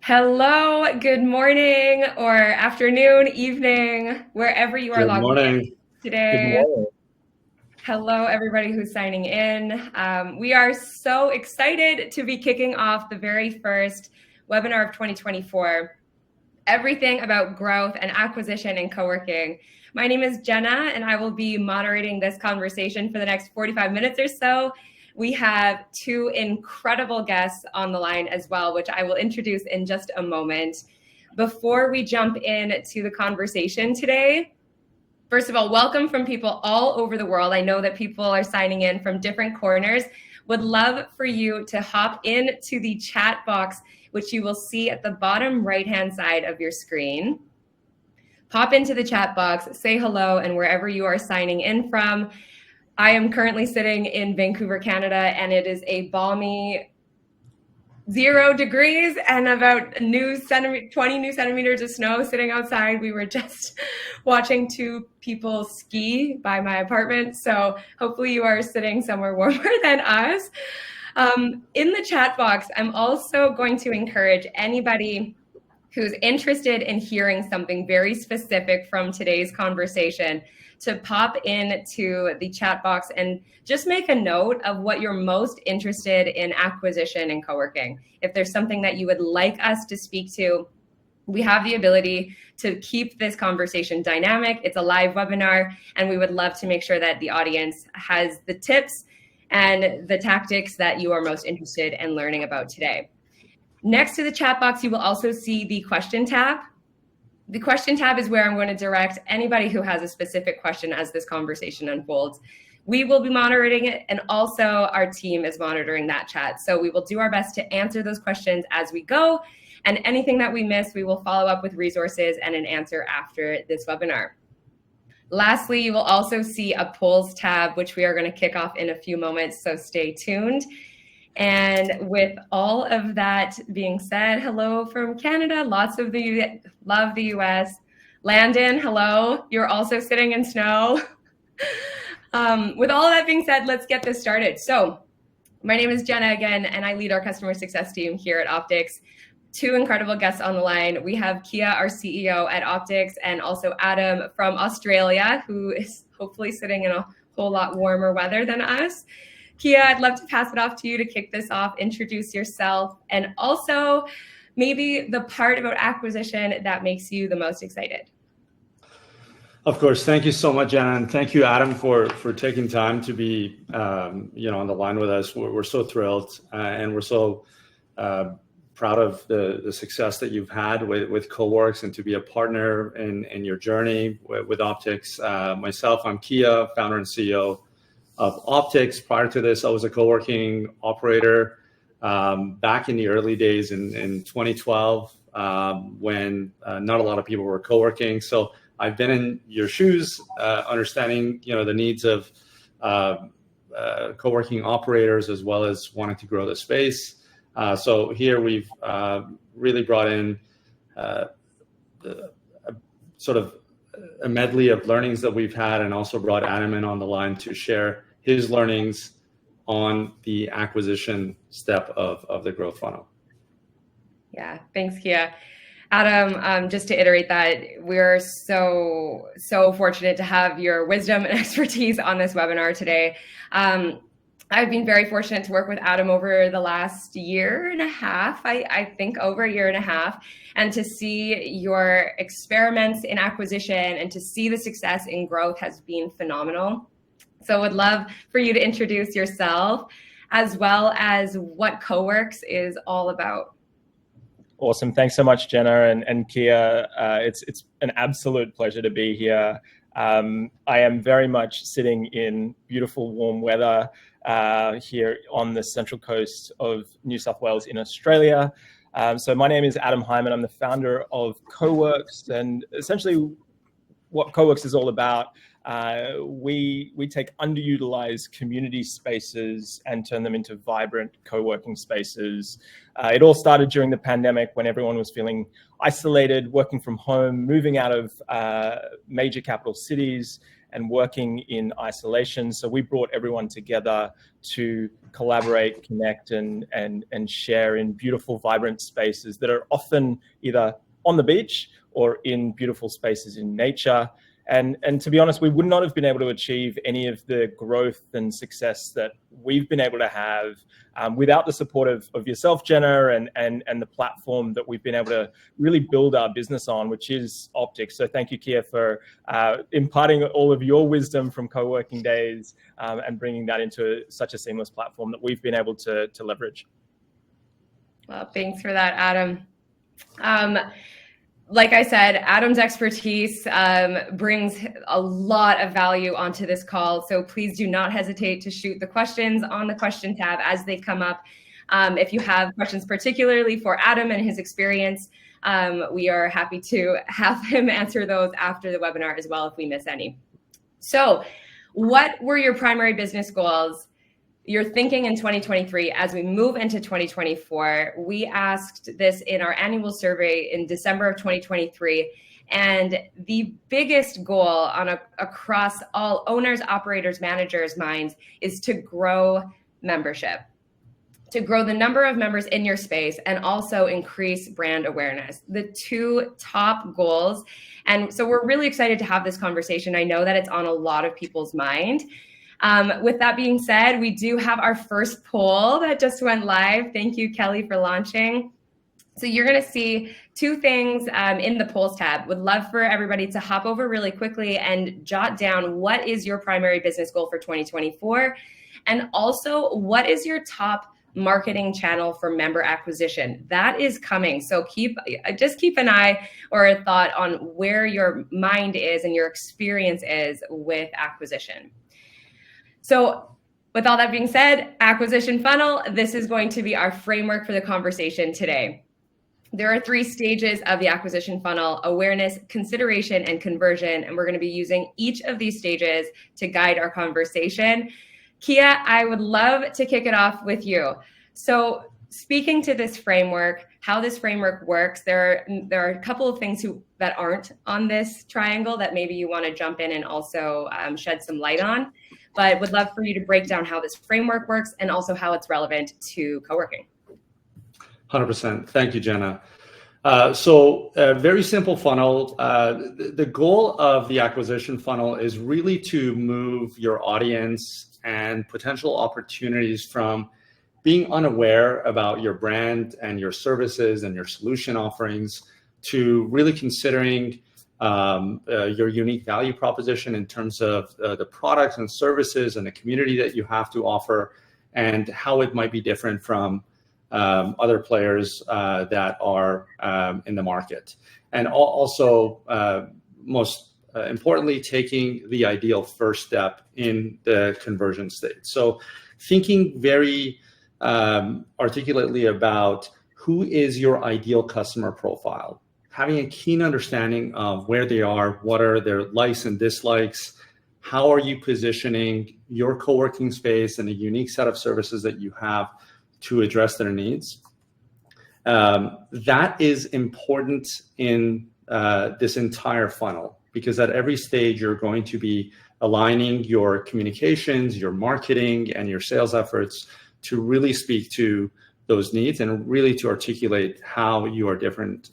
Hello, good morning or afternoon, evening, wherever you are Good logging in morning. Good today. morning. Hello, everybody who's signing in. We are so excited to be kicking off the very first webinar of 2024, everything about growth and acquisition and co-working. My name is Jenna, and I will be moderating this conversation for the next 45 minutes or so. We have two incredible guests on the line as well, which I will introduce in just a moment. Before we jump into the conversation today, first of all, welcome from people all over the world. I know that people are signing in from different corners. Would love for you to hop into the chat box, which you will see at the bottom right-hand side of your screen. Pop into the chat box, say hello, and wherever you are signing in from. I am currently sitting in Vancouver, Canada, and it is a balmy 0 degrees and about 20 new centimeters of snow sitting outside. We were just watching two people ski by my apartment, so hopefully you are sitting somewhere warmer than us. In the chat box, I'm also going to encourage anybody who's interested in hearing something very specific from today's conversation to pop into the chat box and just make a note of what you're most interested in acquisition and co-working. If there's something that you would like us to speak to, we have the ability to keep this conversation dynamic. It's a live webinar, and we would love to make sure that the audience has the tips and the tactics that you are most interested in learning about today. Next to the chat box, you will also see the question tab. The question tab is where I'm going to direct anybody who has a specific question as this conversation unfolds. We will be monitoring it, and also our team is monitoring that chat. So we will do our best to answer those questions as we go, and anything that we miss, we will follow up with resources and an answer after this webinar. Lastly, you will also see a polls tab, which we are going to kick off in a few moments, so stay tuned. And with all of that being said, hello from Canada. Lots of you love the US. Landon, hello. You're also sitting in snow. With all of that being said, let's get this started. So my name is Jenna again, and I lead our customer success team here at Optix. Two incredible guests on the line. We have Kia, our CEO at Optix, and also Adam from Australia, who is hopefully sitting in a whole lot warmer weather than us. Kia, I'd love to pass it off to you to kick this off, introduce yourself, and also maybe the part about acquisition that makes you the most excited. Of course, thank you so much, Jenna, and thank you, Adam, for taking time to be on the line with us. We're so thrilled, and we're so proud of the success that you've had with KoWorks and to be a partner in your journey with Optix. Myself, I'm Kia, founder and CEO of Optix. Prior to this, I was a co-working operator back in the early days in 2012 when not a lot of people were co-working. So I've been in your shoes, understanding the needs of co-working operators as well as wanting to grow the space. So here we've really brought in sort of a medley of learnings that we've had, and also brought Adam in on the line to share his learnings on the acquisition step of the growth funnel. Yeah, thanks, Kia. Adam, just to iterate that, we're so fortunate to have your wisdom and expertise on this webinar today. I've been very fortunate to work with Adam over the last year and a half, I think over a year and a half, and to see your experiments in acquisition and to see the success in growth has been phenomenal. So would love for you to introduce yourself as well as what KoWorks is all about. Awesome. Thanks so much, Jenna and Kia. It's an absolute pleasure to be here. I am very much sitting in beautiful warm weather here on the central coast of New South Wales in Australia. So my name is Adam Hyman. I'm the founder of KoWorks, and essentially what KoWorks is all about. We take underutilized community spaces and turn them into vibrant co-working spaces. It all started during the pandemic when everyone was feeling isolated, working from home, moving out of major capital cities, and working in isolation. So we brought everyone together to collaborate, connect, and share in beautiful, vibrant spaces that are often either on the beach or in beautiful spaces in nature. And to be honest, we would not have been able to achieve any of the growth and success that we've been able to have without the support of yourself, Jenna, and the platform that we've been able to really build our business on, which is Optix. So thank you, Kia, for imparting all of your wisdom from co-working days and bringing that into such a seamless platform that we've been able to leverage. Well, thanks for that, Adam. Like I said, Adam's expertise brings a lot of value onto this call. So please do not hesitate to shoot the questions on the question tab as they come up. If you have questions particularly for Adam and his experience, we are happy to have him answer those after the webinar as well if we miss any. So what were your primary business goals you're thinking in 2023 as we move into 2024? We asked this in our annual survey in December of 2023, and the biggest goal across all owners, operators, managers' minds is to grow membership, to grow the number of members in your space, and also increase brand awareness. The two top goals. And so we're really excited to have this conversation. I know that it's on a lot of people's mind. With that being said, we do have our first poll that just went live. Thank you, Kelly, for launching. So you're going to see two things in the polls tab. Would love for everybody to hop over really quickly and jot down what is your primary business goal for 2024, and also what is your top marketing channel for member acquisition. That is coming. So just keep an eye or a thought on where your mind is and your experience is with acquisition. So with all that being said, acquisition funnel, this is going to be our framework for the conversation today. There are 3 stages of the acquisition funnel: awareness, consideration, and conversion. And we're going to be using each of these stages to guide our conversation. Kia, I would love to kick it off with you. So speaking to this framework, how this framework works, there are a couple of things that aren't on this triangle that maybe you want to jump in and also shed some light on. But would love for you to break down how this framework works and also how it's relevant to co-working. 100%. Thank you, Jenna. So a very simple funnel. The goal of the acquisition funnel is really to move your audience and potential opportunities from being unaware about your brand and your services and your solution offerings to really considering your unique value proposition in terms of the products and services and the community that you have to offer, and how it might be different from other players that are in the market. And also, most importantly, taking the ideal first step in the conversion state. So thinking very articulately about who is your ideal customer profile, having a keen understanding of where they are, what are their likes and dislikes, how are you positioning your co-working space and a unique set of services that you have to address their needs. That is important in this entire funnel, because at every stage you're going to be aligning your communications, your marketing, and your sales efforts to really speak to those needs and really to articulate how you are different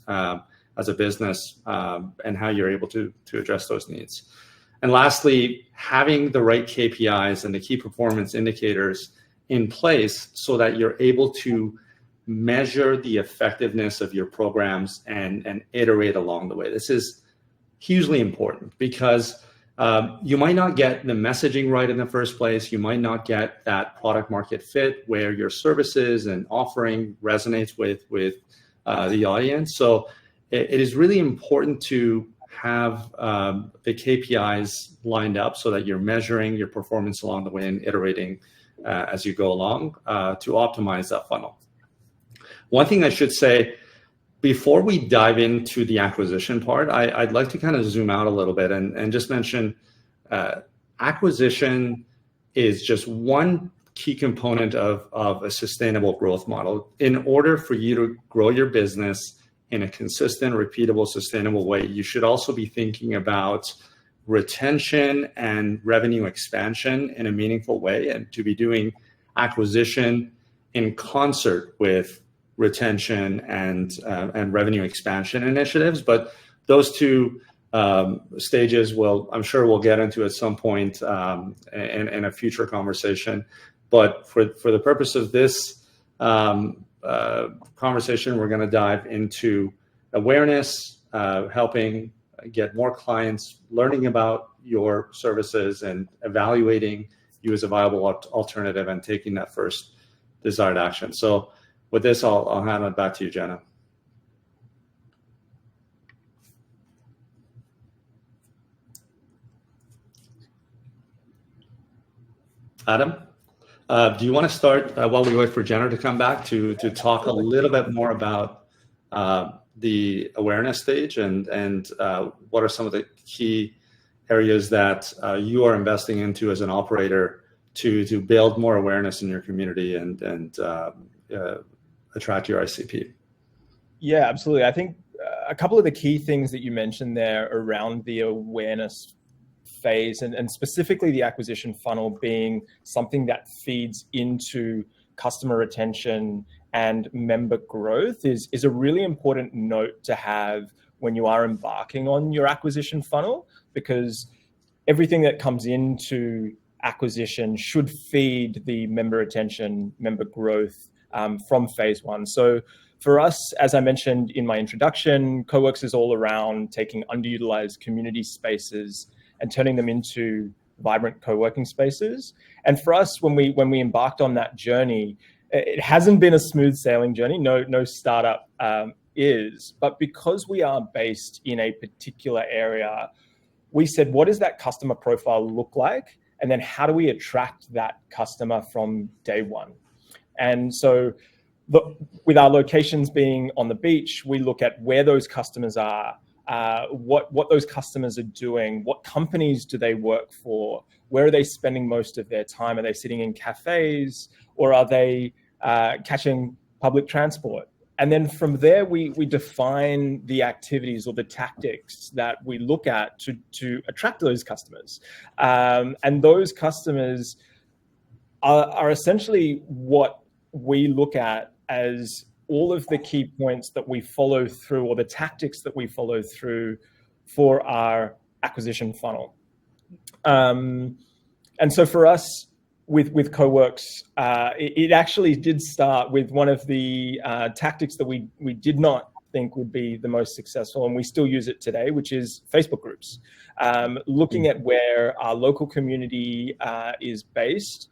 as a business and how you're able to address those needs. And lastly, having the right KPIs and the key performance indicators in place so that you're able to measure the effectiveness of your programs and iterate along the way. This is hugely important because you might not get the messaging right in the first place. You might not get that product market fit where your services and offering resonates with the audience. So it is really important to have the KPIs lined up so that you're measuring your performance along the way and iterating as you go along to optimize that funnel. One thing I should say, before we dive into the acquisition part, I'd like to kind of zoom out a little bit and just mention acquisition is just one key component of a sustainable growth model. In order for you to grow your business in a consistent, repeatable, sustainable way, you should also be thinking about retention and revenue expansion in a meaningful way, and to be doing acquisition in concert with retention and revenue expansion initiatives. But those two stages I'm sure we'll get into at some point in a future conversation. But for the purpose of this conversation, we're going to dive into awareness, helping get more clients learning about your services and evaluating you as a viable alternative and taking that first desired action. So with this, I'll hand it back to you, Jenna. Adam, do you want to start while we wait for Jenna to come back to talk a little bit more about the awareness stage and what are some of the key areas that you are investing into as an operator to build more awareness in your community and attract your ICP? Yeah, absolutely. I think a couple of the key things that you mentioned there around the awareness phase and specifically the acquisition funnel being something that feeds into customer retention and member growth is a really important note to have when you are embarking on your acquisition funnel, because everything that comes into acquisition should feed the member retention, member growth from phase one. So for us, as I mentioned in my introduction, KoWorks is all around taking underutilized community spaces and turning them into vibrant co-working spaces. And for us, when we embarked on that journey, it hasn't been a smooth sailing journey. No startup is, but because we are based in a particular area, we said, what does that customer profile look like? And then how do we attract that customer from day one? And so with our locations being on the beach, we look at where those customers are, what those customers are doing, what companies do they work for, where are they spending most of their time? Are they sitting in cafes or are they catching public transport? And then from there, we define the activities or the tactics that we look at to attract those customers. And those customers are essentially what we look at as all of the key points that we follow through, or the tactics that we follow through for our acquisition funnel. And so for us with KoWorks, it actually did start with one of the tactics that we did not think would be the most successful, and we still use it today, which is Facebook groups. Looking at where our local community is based,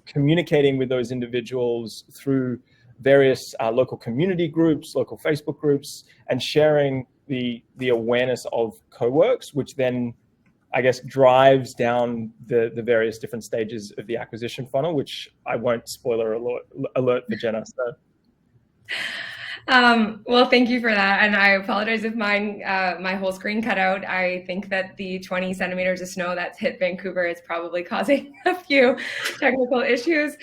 communicating with those individuals through various local community groups, local Facebook groups, and sharing the awareness of KoWorks, which then, I guess, drives down the various different stages of the acquisition funnel, which I won't spoiler alert for Jenna. So. Well, thank you for that. And I apologize if my whole screen cut out. I think that the 20 centimeters of snow that's hit Vancouver is probably causing a few technical issues.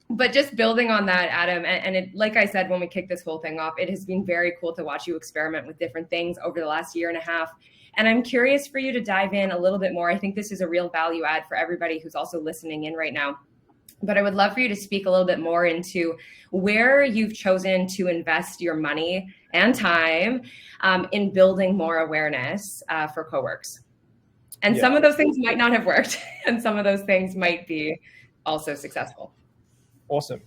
But just building on that, Adam, and it, like I said, when we kicked this whole thing off, it has been very cool to watch you experiment with different things over the last year and a half. And I'm curious for you to dive in a little bit more. I think this is a real value add for everybody who's also listening in right now. But I would love for you to speak a little bit more into where you've chosen to invest your money and time in building more awareness for KoWorks. And some of those things might not have worked, and some of those things might be also successful. Awesome.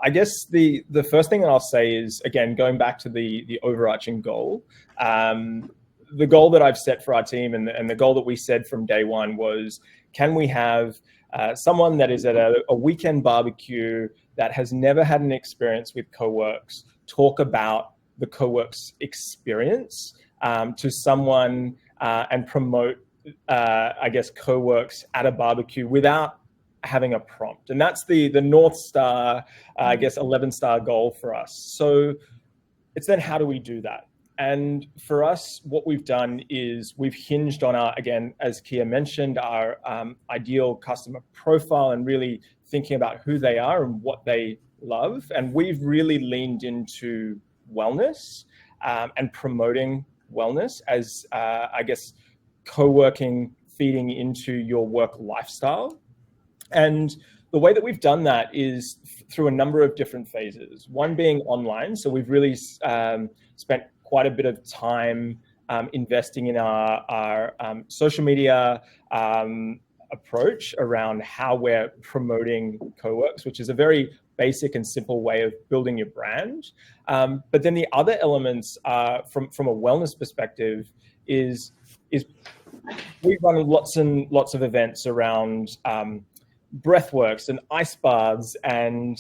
I guess the first thing that I'll say is, again, going back to the overarching goal, the goal that I've set for our team and the goal that we said from day one was, can we have someone that is at a weekend barbecue that has never had an experience with KoWorks talk about the KoWorks experience to someone and promote, I guess, KoWorks at a barbecue without having a prompt. And that's the North Star, I guess, 11-star goal for us. So it's then, how do we do that? And for us, what we've done is we've hinged on our, again, as Kia mentioned, our ideal customer profile and really thinking about who they are and what they love. And we've really leaned into wellness and promoting wellness as, I guess, co-working feeding into your work lifestyle. And the way that we've done that is through a number of different phases. One being online. So we've really spent quite a bit of time investing in our social media approach around how we're promoting KoWorks, which is a very basic and simple way of building your brand. But then the other elements from a wellness perspective is we run lots and lots of events around breathworks and ice baths and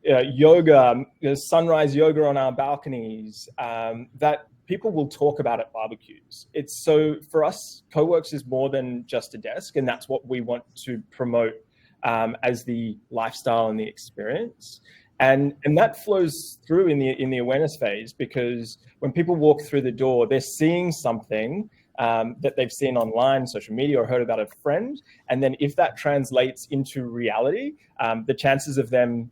yoga, sunrise yoga on our balconies, that people will talk about at barbecues. It's so for us, KoWorks is more than just a desk, and that's what we want to promote as the lifestyle and the experience. And that flows through in the awareness phase, because when people walk through the door, they're seeing something that they've seen online, social media, or heard about a friend. And then if that translates into reality, the chances of them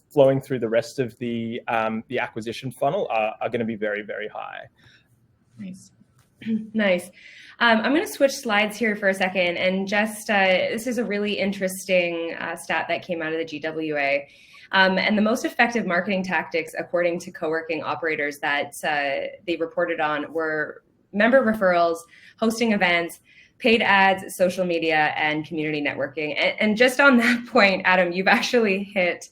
flowing through the rest of the acquisition funnel are going to be very, very high. Nice. Nice. I'm going to switch slides here for a second. And just, this is a really interesting stat that came out of the GWA. And the most effective marketing tactics, according to co-working operators that they reported on, were member referrals, hosting events, paid ads, social media, and community networking. And just on that point, Adam, you've actually hit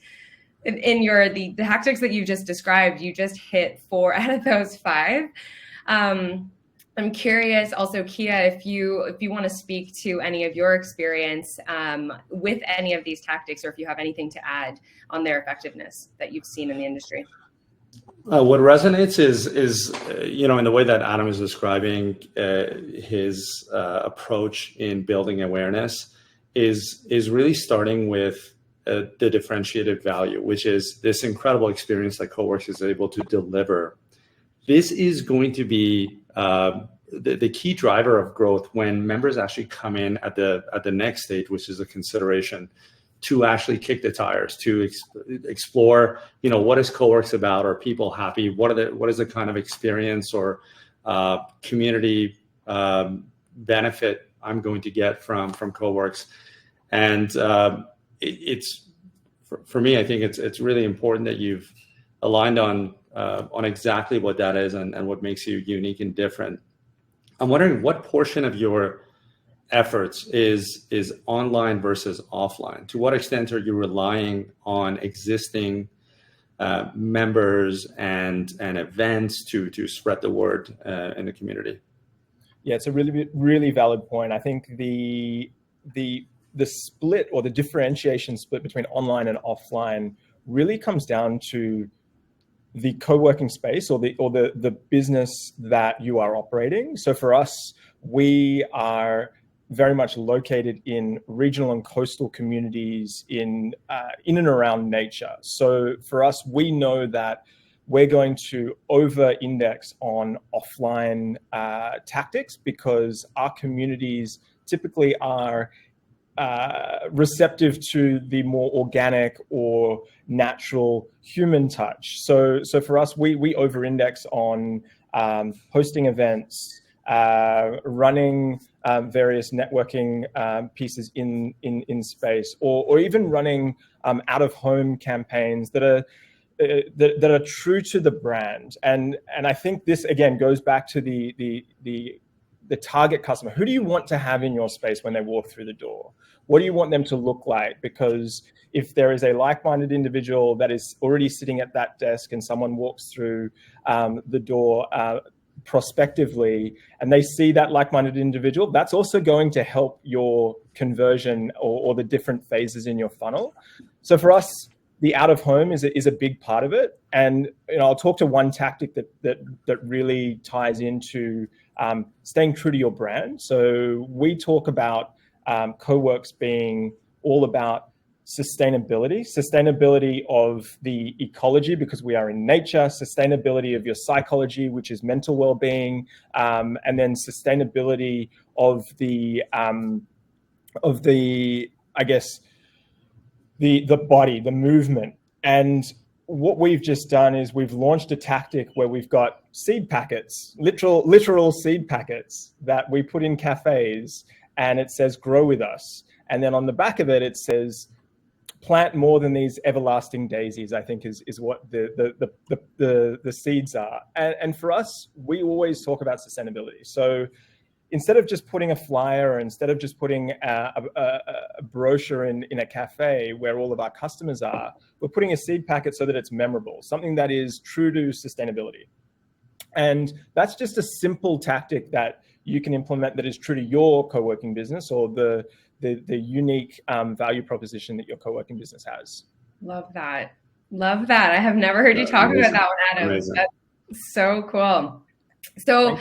in the tactics that you just described, you just hit 4 out of those 5. I'm curious also, Kia, if you want to speak to any of your experience with any of these tactics, or if you have anything to add on their effectiveness that you've seen in the industry. What resonates is in the way that Adam is describing his approach in building awareness is really starting with the differentiated value, which is this incredible experience that KoWorks is able to deliver. This is going to be the key driver of growth when members actually come in at the next stage, which is a consideration to actually kick the tires, to explore, what is KoWorks about? Are people happy? What is the kind of experience or community benefit I'm going to get from KoWorks? And it's for me, I think it's really important that you've aligned on exactly what that is and what makes you unique and different. I'm wondering what portion of your efforts is online versus offline. To what extent are you relying on existing members and events to spread the word in the community? Yeah, it's a really, really valid point. I think the split, or the differentiation split between online and offline, really comes down to the co-working space or the business that you are operating. So for us, we are very much located in regional and coastal communities in and around nature. So for us, we know that we're going to over-index on offline tactics, because our communities typically are receptive to the more organic or natural human touch. So for us, we over-index on hosting events, running various networking pieces in space, or even running out-of-home campaigns that are true to the brand. And I think this again goes back to the target customer. Who do you want to have in your space when they walk through the door? What do you want them to look like? Because if there is a like-minded individual that is already sitting at that desk and someone walks through the door prospectively, and they see that like-minded individual, that's also going to help your conversion or the different phases in your funnel. So for us, the out-of-home is a big part of it. And I'll talk to one tactic that really ties into staying true to your brand. So we talk about KoWorks being all about sustainability of the ecology, because we are in nature, sustainability of your psychology, which is mental well-being, and then sustainability of the I guess the body, the movement. And what we've just done is we've launched a tactic where we've got seed packets, literal seed packets that we put in cafes, and it says grow with us. And then on the back of it, it says plant more than these everlasting daisies, I think is what the seeds are. And for us, we always talk about sustainability. So instead of just putting a flyer, or instead of just putting a brochure in a cafe where all of our customers are, we're putting a seed packet so that it's memorable, something that is true to sustainability. And that's just a simple tactic that you can implement that is true to your co-working business, or the unique value proposition that your co-working business has. Love that. Love that. I have never heard you talk about that one, Adam. Amazing. That's so cool. So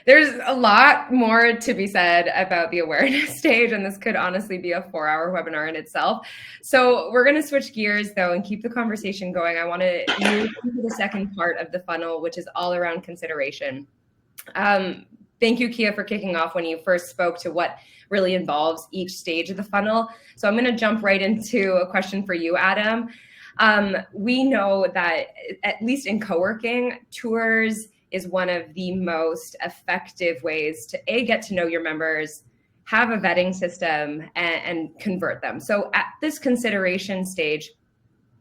there's a lot more to be said about the awareness stage, and this could honestly be a 4-hour webinar in itself. So we're going to switch gears though and keep the conversation going. I want to move into the second part of the funnel, which is all around consideration. Thank you, Kia, for kicking off when you first spoke to what really involves each stage of the funnel. So I'm going to jump right into a question for you, Adam. We know that at least in co-working, tours is one of the most effective ways to get to know your members, have a vetting system, and convert them. So at this consideration stage,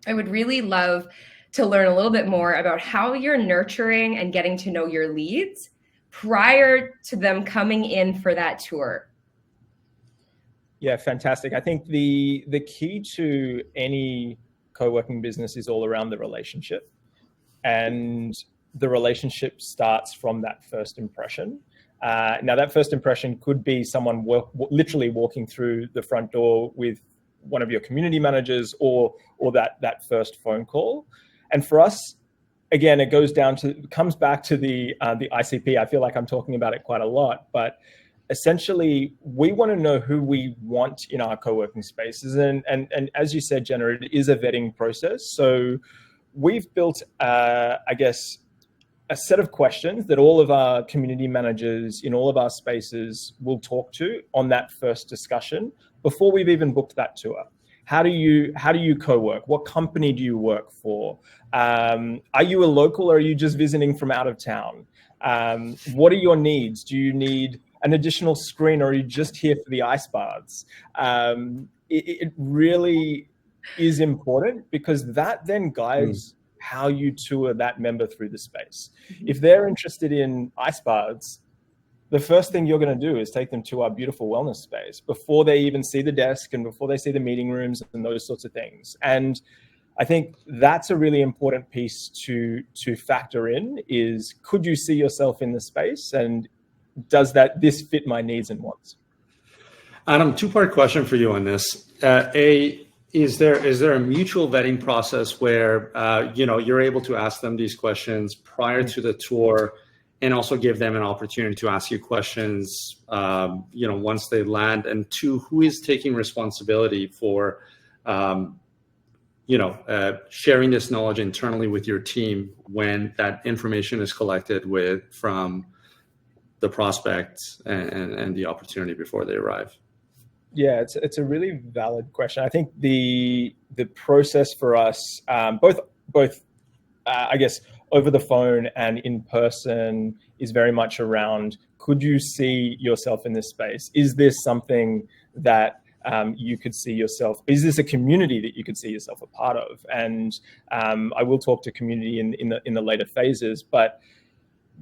I would really love to learn a little bit more about how you're nurturing and getting to know your leads prior to them coming in for that tour. Yeah, fantastic. I think the key to any co-working business is all around the relationship. And the relationship starts from that first impression. Now, that first impression could be someone literally walking through the front door with one of your community managers, or that first phone call. And for us, again, it comes back to the ICP. I feel like I'm talking about it quite a lot, but essentially, we want to know who we want in our co-working spaces. And as you said, Jenna, it is a vetting process. So we've built, I guess, a set of questions that all of our community managers in all of our spaces will talk to on that first discussion before we've even booked that tour. How do you co-work? What company do you work for? Are you a local, or are you just visiting from out of town? What are your needs? Do you need an additional screen, or are you just here for the ice baths? It really is important, because that then guides how you tour that member through the space. If they're interested in ice baths, the first thing you're going to do is take them to our beautiful wellness space before they even see the desk and before they see the meeting rooms and those sorts of things. And I think that's a really important piece to factor in, is could you see yourself in the space, and does this fit my needs and wants? Adam, two-part question for you on this. Is there a mutual vetting process where you're able to ask them these questions prior to the tour, and also give them an opportunity to ask you questions once they land? And two, who is taking responsibility for sharing this knowledge internally with your team when that information is collected from the prospect and the opportunity before they arrive? Yeah, it's a really valid question. I think the process for us, both I guess over the phone and in person, is very much around, could you see yourself in this space? Is this something that you could see yourself? Is this a community that you could see yourself a part of? And I will talk to community in the later phases, but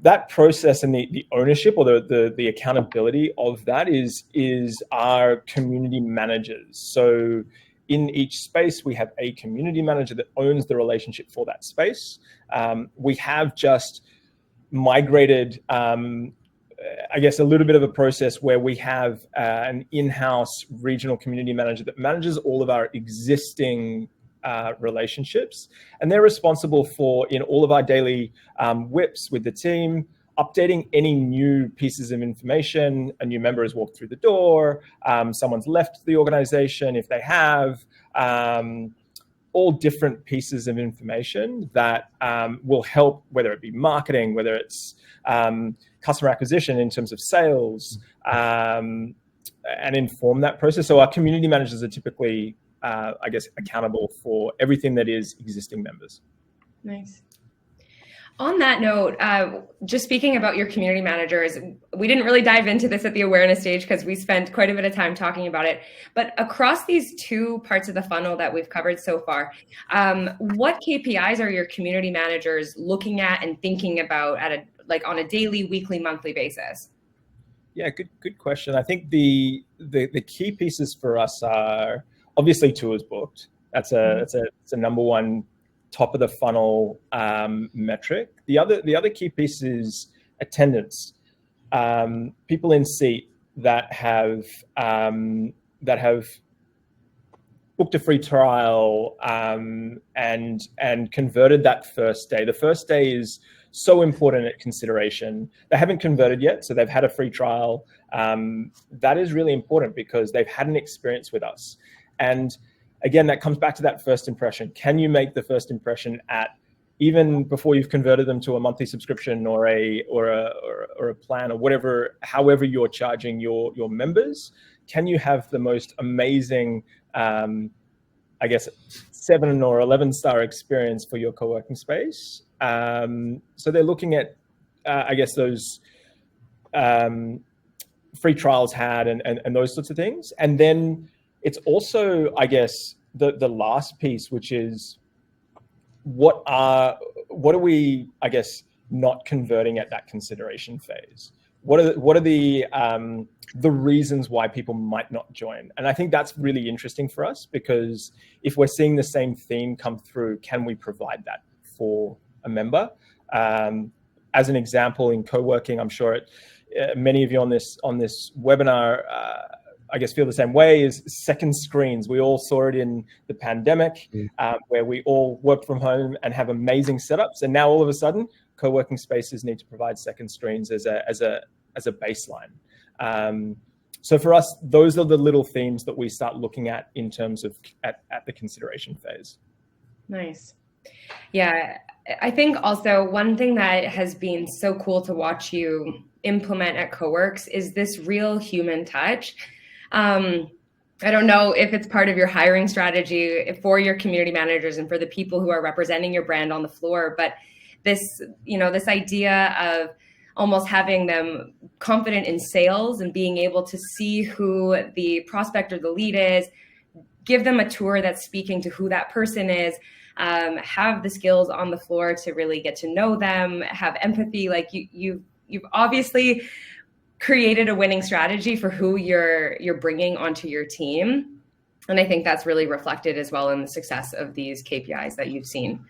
that process and the ownership, or the accountability of that is our community managers. So in each space, we have a community manager that owns the relationship for that space. We have just migrated, I guess, a little bit of a process where we have an in-house regional community manager that manages all of our existing relationships, and they're responsible for, in all of our daily whips with the team, updating any new pieces of information. A new member has walked through the door, someone's left the organization if they have, all different pieces of information that will help, whether it be marketing, whether it's customer acquisition in terms of sales, and inform that process. So our community managers are typically I guess, accountable for everything that is existing members. Nice. On that note, just speaking about your community managers, we didn't really dive into this at the awareness stage because we spent quite a bit of time talking about it. But across these two parts of the funnel that we've covered so far, what KPIs are your community managers looking at and thinking about on a daily, weekly, monthly basis? Yeah, good question. I think the key pieces for us are obviously tours booked. That's a number one top of the funnel metric. The other key piece is attendance. People in seat that have booked a free trial and converted that first day. The first day is so important at consideration. They haven't converted yet, so they've had a free trial. That is really important because they've had an experience with us. And again, that comes back to that first impression. Can you make the first impression at even before you've converted them to a monthly subscription or a plan or whatever, however you're charging your members? Can you have the most amazing, 7 or 11-star experience for your co-working space? So they're looking at, those free trials had and those sorts of things. And then it's also, the last piece, which is what are we, not converting at that consideration phase? What are the reasons why people might not join? And I think that's really interesting for us, because if we're seeing the same theme come through, can we provide that for a member? As an example, in co-working, I'm sure many of you on this webinar, feel the same way, is second screens. We all saw it in the pandemic, where we all work from home and have amazing setups. And now all of a sudden, co-working spaces need to provide second screens as a baseline. So for us, those are the little themes that we start looking at in terms of at the consideration phase. Nice. Yeah, I think also one thing that has been so cool to watch you implement at KoWorks is this real human touch. I don't know if it's part of your hiring strategy for your community managers and for the people who are representing your brand on the floor, but this idea of almost having them confident in sales and being able to see who the prospect or the lead is, give them a tour that's speaking to who that person is, have the skills on the floor to really get to know them, have empathy. Like you've obviously created a winning strategy for who you're bringing onto your team. And I think that's really reflected as well in the success of these KPIs that you've seen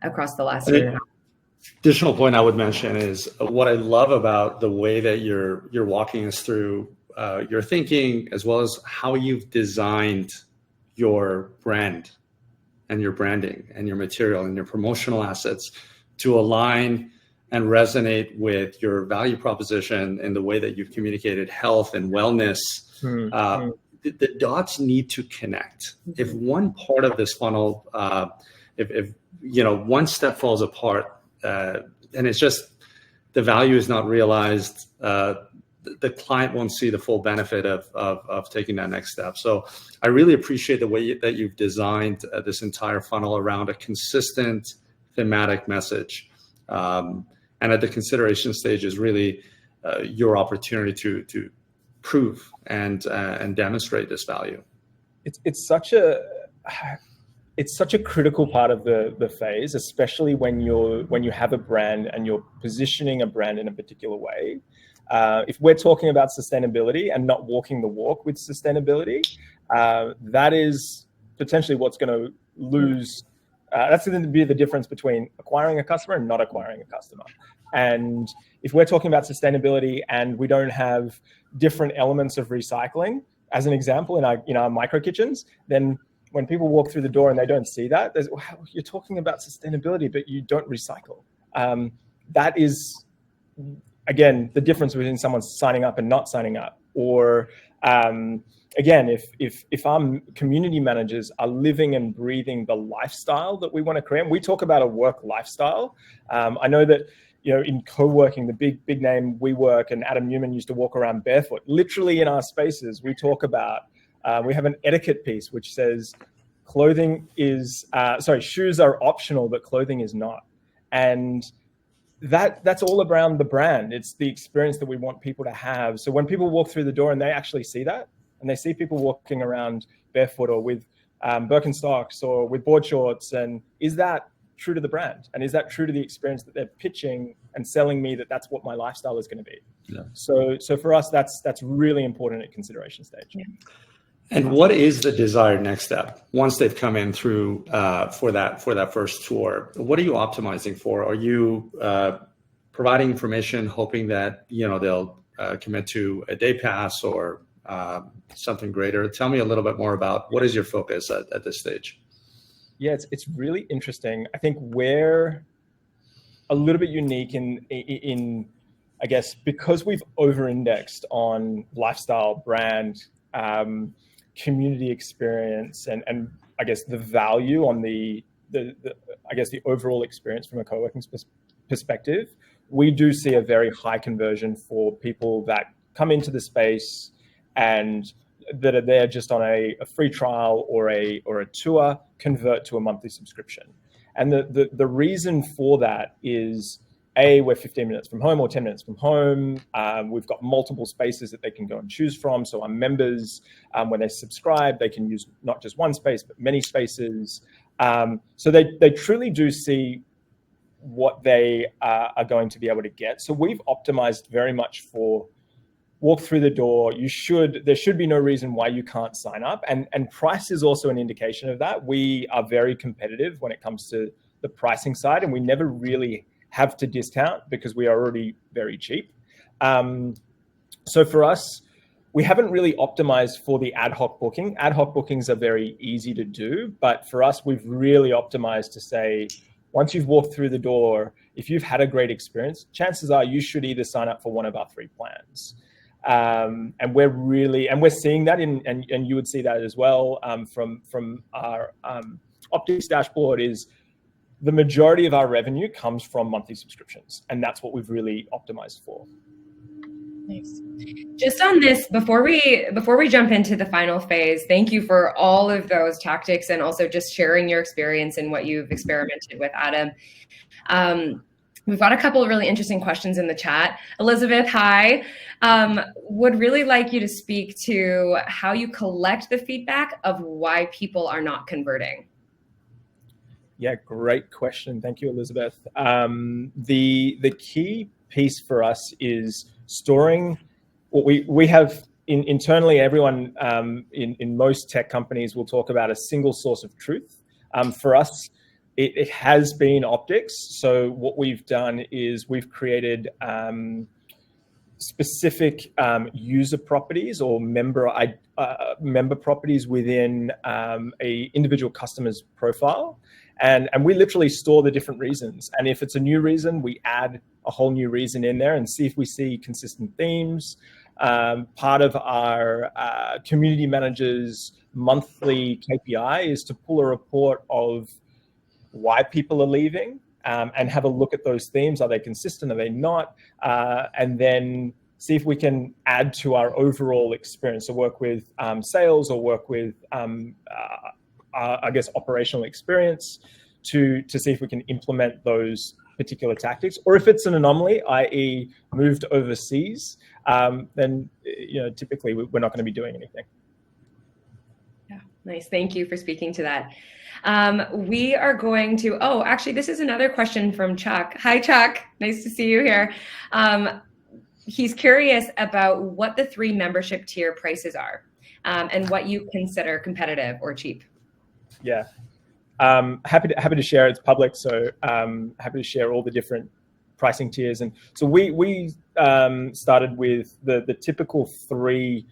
across the last year. Additional point I would mention is what I love about the way that you're walking us through your thinking, as well as how you've designed your brand and your branding and your material and your promotional assets to align and resonate with your value proposition and the way that you've communicated health and wellness. The dots need to connect. If one part of this funnel, if one step falls apart, and it's just the value is not realized, the client won't see the full benefit of taking that next step. So I really appreciate the way that you've designed this entire funnel around a consistent thematic message. And at the consideration stage is really your opportunity to prove and demonstrate this value. It's such a critical part of the phase, especially when you have a brand and you're positioning a brand in a particular way. If we're talking about sustainability and not walking the walk with sustainability, that is potentially what's going to lose. That's going to be the difference between acquiring a customer and not acquiring a customer. And if we're talking about sustainability and we don't have different elements of recycling, as an example, in our micro kitchens, then when people walk through the door and they don't see that, wow, you're talking about sustainability, but you don't recycle. That is, again, the difference between someone signing up and not signing up. Or again, if our community managers are living and breathing the lifestyle that we want to create, we talk about a work lifestyle. I know that in co-working, the big name WeWork and Adam Newman used to walk around barefoot. Literally in our spaces, we talk about we have an etiquette piece which says shoes are optional, but clothing is not. And that's all around the brand. It's the experience that we want people to have. So when people walk through the door and they actually see that, and they see people walking around barefoot or with Birkenstocks or with board shorts, and is that true to the brand? And is that true to the experience that they're pitching and selling me that that's what my lifestyle is going to be? Yeah. So for us, that's really important at consideration stage. Yeah. And what is the desired next step once they've come in through for that first tour? What are you optimizing for? Are you providing information, hoping that they'll commit to a day pass or something greater? Tell me a little bit more about what is your focus at this stage. Yeah, it's really interesting. I think we're a little bit unique in I guess, because we've over-indexed on lifestyle, brand, community experience, and I guess the value on the overall experience from a co-working perspective. We do see a very high conversion for people that come into the space and that are there just on a free trial or a tour, convert to a monthly subscription. And the reason for that is, we're 15 minutes from home or 10 minutes from home. We've got multiple spaces that they can go and choose from. So our members, when they subscribe, they can use not just one space, but many spaces. So they truly do see what they are going to be able to get. So we've optimized very much for walk through the door. There should be no reason why you can't sign up. And price is also an indication of that. We are very competitive when it comes to the pricing side, and we never really have to discount because we are already very cheap. So for us, we haven't really optimized for the ad hoc booking. Ad hoc bookings are very easy to do, but for us, we've really optimized to say, once you've walked through the door, if you've had a great experience, chances are you should either sign up for one of our 3 plans. And we're seeing that and you would see that as well from our Optix dashboard is the majority of our revenue comes from monthly subscriptions, and that's what we've really optimized for. Nice. Just on this, before we jump into the final phase, thank you for all of those tactics and also just sharing your experience and what you've experimented with, Adam. We've got a couple of really interesting questions in the chat. Elizabeth, hi. Would really like you to speak to how you collect the feedback of why people are not converting. Yeah, great question. Thank you, Elizabeth. The key piece for us is storing what we have internally. Everyone in most tech companies will talk about a single source of truth. For us, it has been Optix. So what we've done is we've created specific user properties or member properties within a individual customer's profile. And we literally store the different reasons. And if it's a new reason, we add a whole new reason in there and see if we see consistent themes. Part of our community manager's monthly KPI is to pull a report of why people are leaving and have a look at those themes. Are they consistent? Are they not? And then see if we can add to our overall experience. So work with sales or work with I guess operational experience to see if we can implement those particular tactics, or if it's an anomaly, i.e. moved overseas, then typically we're not going to be doing anything. Yeah, nice. Thank you for speaking to that. We are going to, actually, this is another question from Chuck. Hi, Chuck. Nice to see you here. He's curious about what the 3 membership tier prices are and what you consider competitive or cheap. Yeah, happy to share. It's public, so happy to share all the different pricing tiers. And so we started with the typical 3,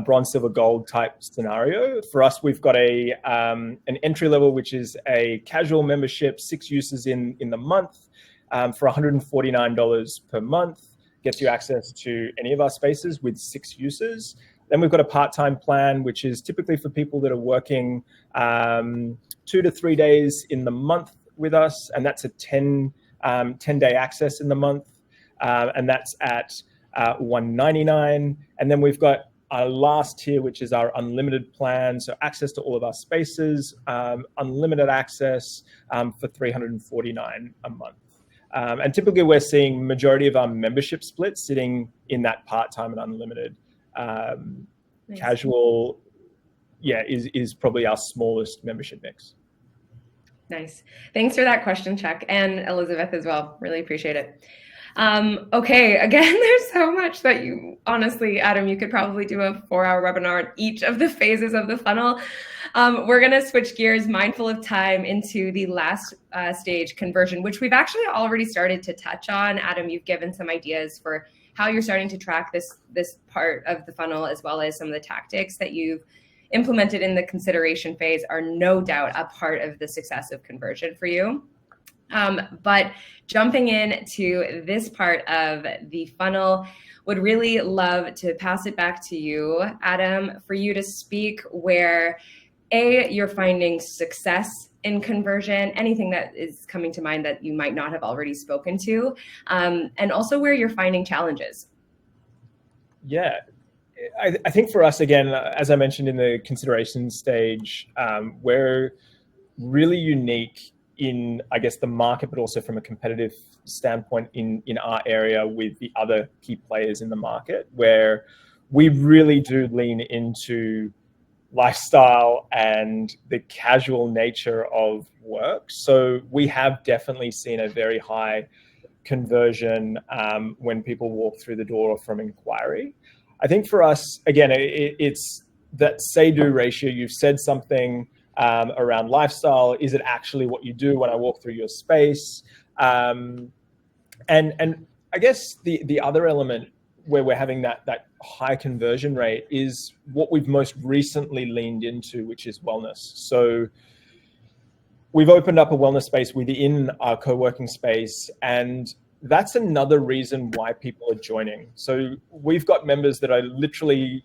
bronze, silver, gold type scenario. For us, we've got an entry level, which is a casual membership, 6 uses in the month, for $149 per month. Gets you access to any of our spaces with 6 uses. Then we've got a part-time plan, which is typically for people that are working 2 to 3 days in the month with us, and that's a 10-day access in the month, and that's at $199. And then we've got our last tier, which is our unlimited plan, so access to all of our spaces, unlimited access for $349 a month. And typically we're seeing majority of our membership splits sitting in that part-time and unlimited. Nice. Casual, is probably our smallest membership mix. Nice. Thanks for that question, Chuck, and Elizabeth as well. Really appreciate it. Okay, again, there's so much that you, honestly, Adam, you could probably do a 4-hour webinar on each of the phases of the funnel. We're going to switch gears, mindful of time, into the last stage, conversion, which we've actually already started to touch on. Adam, you've given some ideas for how you're starting to track this part of the funnel, as well as some of the tactics that you've implemented in the consideration phase are no doubt a part of the success of conversion for you. But jumping into this part of the funnel, would really love to pass it back to you, Adam, for you to speak where you're finding success in conversion, anything that is coming to mind that you might not have already spoken to, and also where you're finding challenges. Yeah. I think for us, again, as I mentioned in the consideration stage, we're really unique in, I guess, the market, but also from a competitive standpoint in our area with the other key players in the market, where we really do lean into lifestyle and the casual nature of work. So we have definitely seen a very high conversion when people walk through the door from inquiry. I think for us, again, it's that say-do ratio. You've said something around lifestyle. Is it actually what you do when I walk through your space? And I guess the other element where we're having that high conversion rate is what we've most recently leaned into, which is wellness. So we've opened up a wellness space within our co-working space, and that's another reason why people are joining. So we've got members that are literally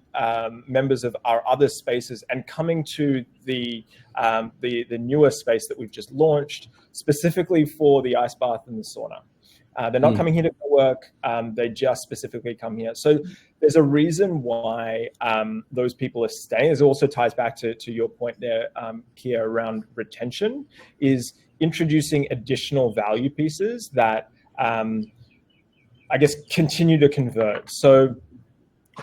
members of our other spaces and coming to the newer space that we've just launched specifically for the ice bath and the sauna. They're not coming here to work. They just specifically come here. So there's a reason why those people are staying. This also ties back to your point there, Kia, around retention, is introducing additional value pieces that I guess continue to convert. So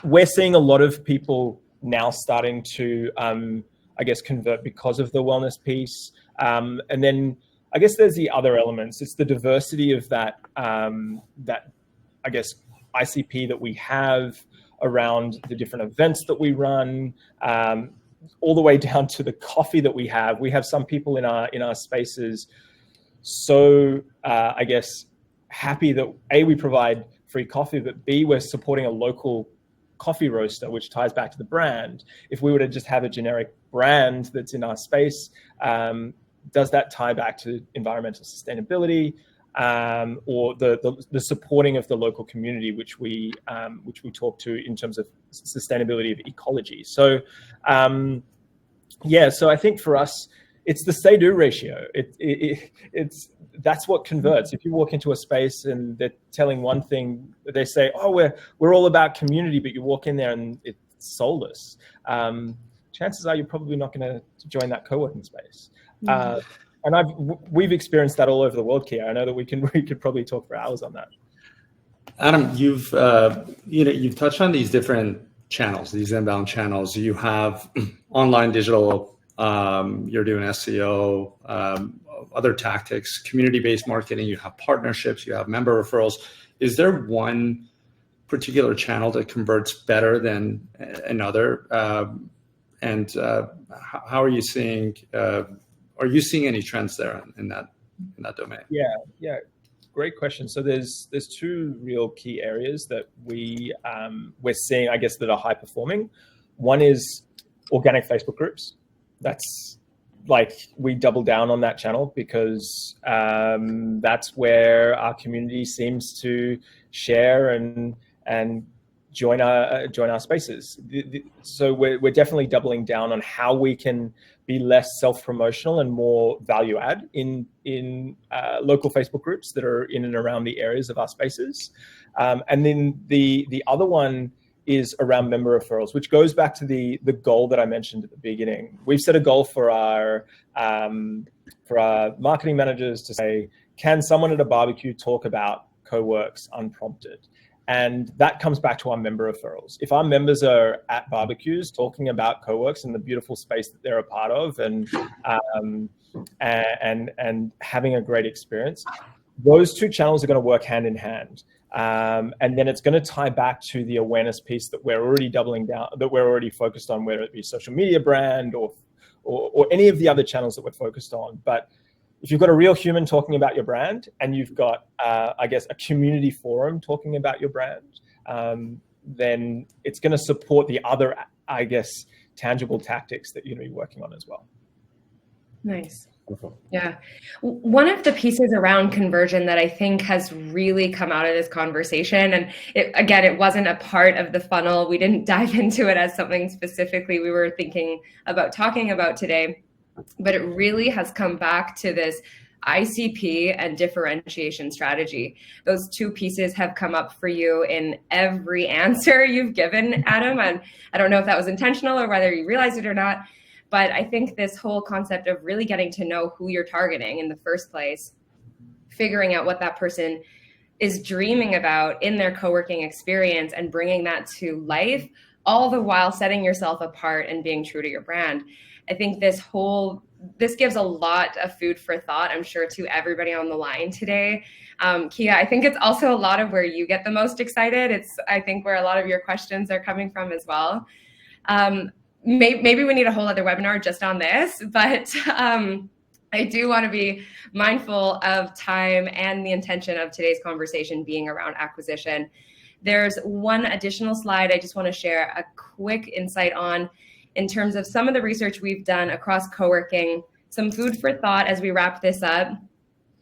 we're seeing a lot of people now starting to, I guess, convert because of the wellness piece. And then I guess there's the other elements. It's the diversity of that, I guess, ICP that we have around the different events that we run, all the way down to the coffee that we have. We have some people in our spaces so, I guess, happy that A, we provide free coffee, but B, we're supporting a local coffee roaster, which ties back to the brand. If we were to just have a generic brand that's in our space, does that tie back to environmental sustainability, or the supporting of the local community, which we talk to in terms of sustainability of ecology? So, so I think for us, it's the say-do ratio. That's what converts. If you walk into a space and they're telling one thing, they say, "Oh, we're all about community," but you walk in there and it's soulless. Chances are you're probably not going to join that co-working space. And we've experienced that all over the world, Kia. I know that we could probably talk for hours on that. Adam, you've touched on these different channels, these inbound channels. You have online digital. You're doing SEO, other tactics, community-based marketing. You have partnerships. You have member referrals. Is there one particular channel that converts better than another? And how are you seeing? Are you seeing any trends there in that domain? Yeah, great question. So there's two real key areas that we're seeing, I guess, that are high performing. One is organic Facebook groups. That's like, we double down on that channel because that's where our community seems to share and join our spaces. So we're definitely doubling down on how we can be less self-promotional and more value add in local Facebook groups that are in and around the areas of our spaces. And then the other one is around member referrals, which goes back to the goal that I mentioned at the beginning. We've set a goal for our marketing managers to say, can someone at a barbecue talk about KoWorks unprompted? And that comes back to our member referrals. If our members are at barbecues talking about KoWorks and the beautiful space that they're a part of, and having a great experience, those two channels are going to work hand in hand. And then it's going to tie back to the awareness piece that we're already doubling down, that we're already focused on, whether it be social media brand or any of the other channels that we're focused on. But if you've got a real human talking about your brand, and you've got, I guess, a community forum talking about your brand, then it's going to support the other, I guess, tangible tactics that you're going to be working on as well. Nice. Yeah. One of the pieces around conversion that I think has really come out of this conversation, and it wasn't a part of the funnel. We didn't dive into it as something specifically we were thinking about talking about today, but it really has come back to this ICP and differentiation strategy. Those two pieces have come up for you in every answer you've given, Adam. And I don't know if that was intentional or whether you realized it or not, but I think this whole concept of really getting to know who you're targeting in the first place, figuring out what that person is dreaming about in their co-working experience and bringing that to life, all the while setting yourself apart and being true to your brand. I think this gives a lot of food for thought, I'm sure, to everybody on the line today. Kia, I think it's also a lot of where you get the most excited. It's, I think, where a lot of your questions are coming from as well. Maybe we need a whole other webinar just on this, but I do want to be mindful of time and the intention of today's conversation being around acquisition. There's one additional slide I just want to share a quick insight on in terms of some of the research we've done across co-working, some food for thought as we wrap this up.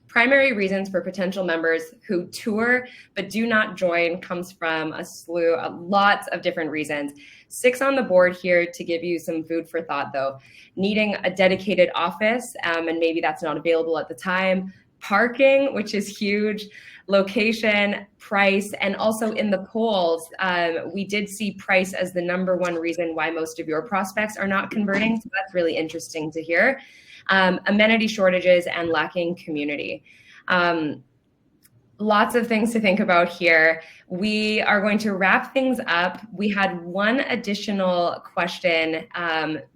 Primary reasons for potential members who tour but do not join comes from lots of different reasons. 6 on the board here to give you some food for thought though. Needing a dedicated office, and maybe that's not available at the time. Parking, which is huge. Location, price, and also in the polls, we did see price as the #1 reason why most of your prospects are not converting. So that's really interesting to hear. Amenity shortages and lacking community. Lots of things to think about here. We are going to wrap things up. We had one additional question.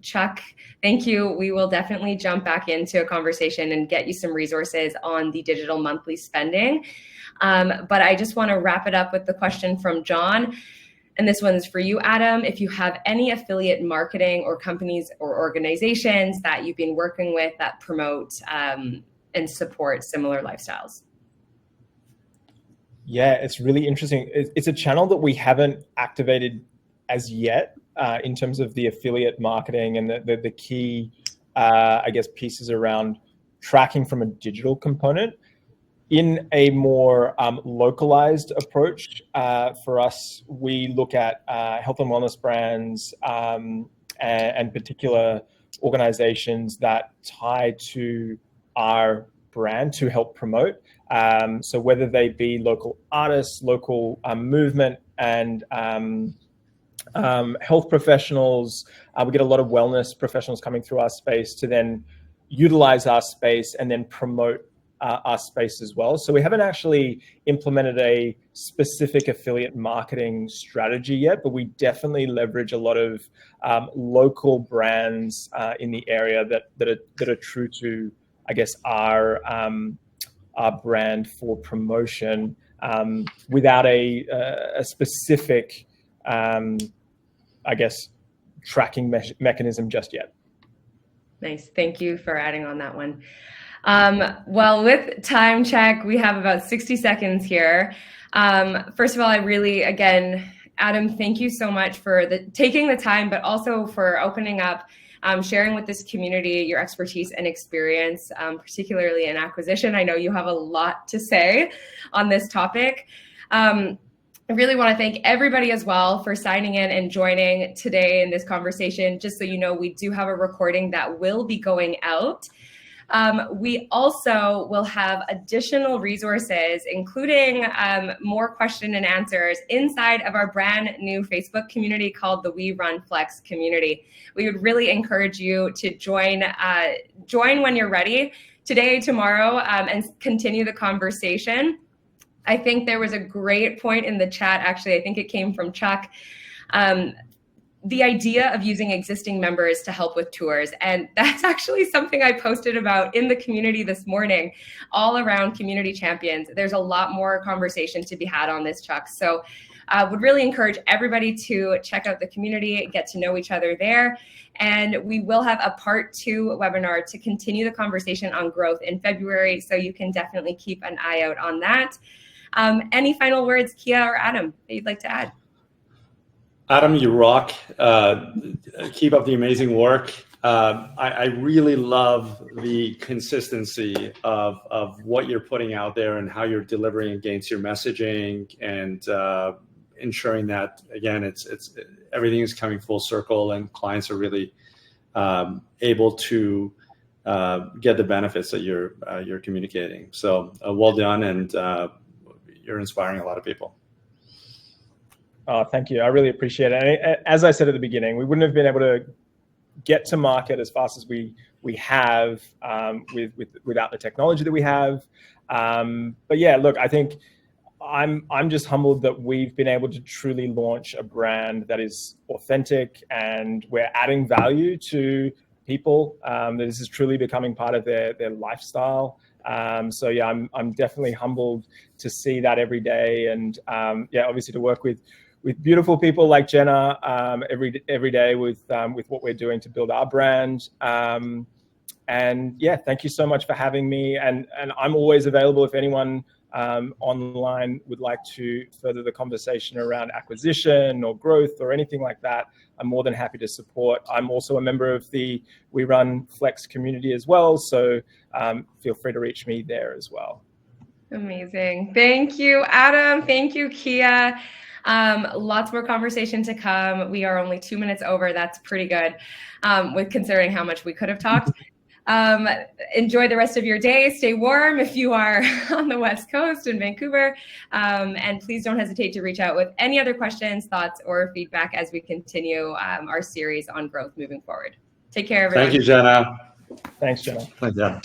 Chuck, thank you. We will definitely jump back into a conversation and get you some resources on the digital monthly spending. But I just want to wrap it up with the question from John. And this one's for you, Adam. If you have any affiliate marketing or companies or organizations that you've been working with that promote and support similar lifestyles. Yeah, it's really interesting. It's a channel that we haven't activated as yet in terms of the affiliate marketing and the key, I guess, pieces around tracking from a digital component. In a more localized approach for us, we look at health and wellness brands and particular organizations that tie to our brand to help promote. So whether they be local artists, local movement, and health professionals, we get a lot of wellness professionals coming through our space to then utilize our space and then promote our space as well. So we haven't actually implemented a specific affiliate marketing strategy yet, but we definitely leverage a lot of local brands in the area that are true to, I guess, our brand for promotion without a specific, I guess, tracking mechanism just yet. Nice. Thank you for adding on that one. Well, with time check, we have about 60 seconds here. First of all, I really, again, Adam, thank you so much for taking the time, but also for opening up, sharing with this community your expertise and experience, particularly in acquisition. I know you have a lot to say on this topic. I really want to thank everybody as well for signing in and joining today in this conversation. Just so you know, we do have a recording that will be going out. We also will have additional resources, including more question and answers inside of our brand new Facebook community called the We Run Flex community. We would really encourage you to join when you're ready, today, tomorrow, and continue the conversation. I think there was a great point in the chat, actually, I think it came from Chuck, the idea of using existing members to help with tours. And that's actually something I posted about in the community this morning, all around community champions. There's a lot more conversation to be had on this, Chuck. So I would really encourage everybody to check out the community, get to know each other there. And we will have a part 2 webinar to continue the conversation on growth in February. So you can definitely keep an eye out on that. Any final words, Kia or Adam, that you'd like to add? Adam, you rock. Keep up the amazing work. I really love the consistency of what you're putting out there and how you're delivering against your messaging, and ensuring that, again, it's everything is coming full circle and clients are really able to get the benefits that you're communicating. So well done, and you're inspiring a lot of people. Oh, thank you. I really appreciate it. And as I said at the beginning, we wouldn't have been able to get to market as fast as we have without the technology that we have. But yeah, look, I think I'm just humbled that we've been able to truly launch a brand that is authentic, and we're adding value to people. That this is truly becoming part of their lifestyle. So yeah, I'm definitely humbled to see that every day, and yeah, obviously to work with beautiful people like Jenna every day with what we're doing to build our brand. And yeah, thank you so much for having me. And I'm always available if anyone online would like to further the conversation around acquisition or growth or anything like that. I'm more than happy to support. I'm also a member of the We Run Flex community as well. So feel free to reach me there as well. Amazing. Thank you, Adam. Thank you, Kia. Lots more conversation to come. We are only 2 minutes over. That's pretty good, with considering how much we could have talked. Enjoy the rest of your day. Stay warm if you are on the West Coast in Vancouver. And please don't hesitate to reach out with any other questions, thoughts, or feedback as we continue our series on growth moving forward. Take care, everyone. Thank you, Jenna. Thanks, Jenna. Thanks, Jenna.